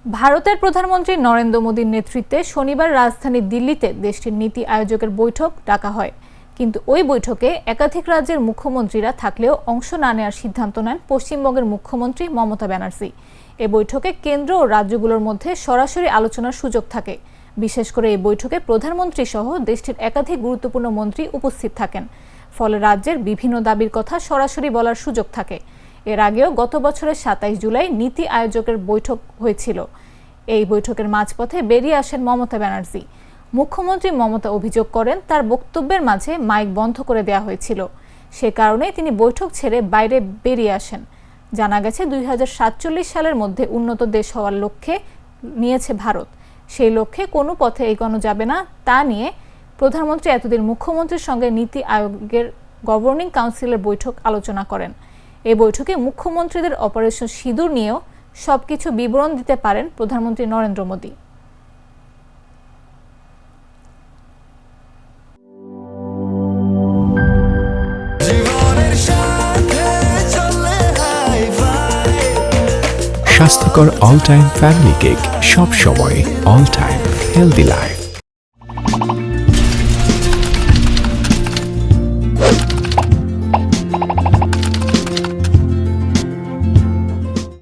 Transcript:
ভারতের প্রধানমন্ত্রী নরেন্দ্র মোদীর নেতৃত্বে শনিবার রাজধানী দিল্লিতে দেশটির নীতি আয়োগের বৈঠক ডাকা হয়। কিন্তু ওই বৈঠকে একাধিক রাজ্যের মুখ্যমন্ত্রীরা থাকলেও অংশ না নেওয়ার সিদ্ধান্ত নেন পশ্চিমবঙ্গের মুখ্যমন্ত্রী মমতা ব্যানার্জি। এ বৈঠকে কেন্দ্র ও রাজ্যগুলোর মধ্যে সরাসরি আলোচনার সুযোগ থাকে। বিশেষ করে এই বৈঠকে প্রধানমন্ত্রী সহ দেশটির একাধিক গুরুত্বপূর্ণ মন্ত্রী উপস্থিত থাকেন। ফলে রাজ্যের বিভিন্ন দাবির কথা সরাসরি বলার সুযোগ থাকে। এর আগেও গত বছরের ২৭ জুলাই নীতি আয়োগের বৈঠক হয়েছিল। এই বৈঠকের মাঝপথে বেরিয়ে আসেন মমতা ব্যানার্জি। মুখ্যমন্ত্রী মমতা অভিযোগ করেন, তার বক্তব্যের মাঝে মাইক বন্ধ করে দেওয়া হয়েছিল। সে কারণেই তিনি বৈঠক ছেড়ে বাইরে বেরিয়ে আসেন। জানা গেছে ২০৪৭ সালের মধ্যে উন্নত দেশ হওয়ার লক্ষ্যে নিয়েছে ভারত। সেই লক্ষ্যে কোনো পথে এগোনো যাবে না তা নিয়ে প্রধানমন্ত্রী এতদিন মুখ্যমন্ত্রীর সঙ্গে নীতি আয়োগের গভর্নিং কাউন্সিলের বৈঠক আলোচনা করেন। এই বৈঠকে মুখ্যমন্ত্রীদের অপারেশন সিঁদুর নিয়েও সবকিছু বিবরণ দিতে পারেন প্রধানমন্ত্রী নরেন্দ্র মোদী। স্বাস্থ্যকর অল টাইম ফ্যামিলি কেক, সব সময় অল টাইম হেলদি লাইফ।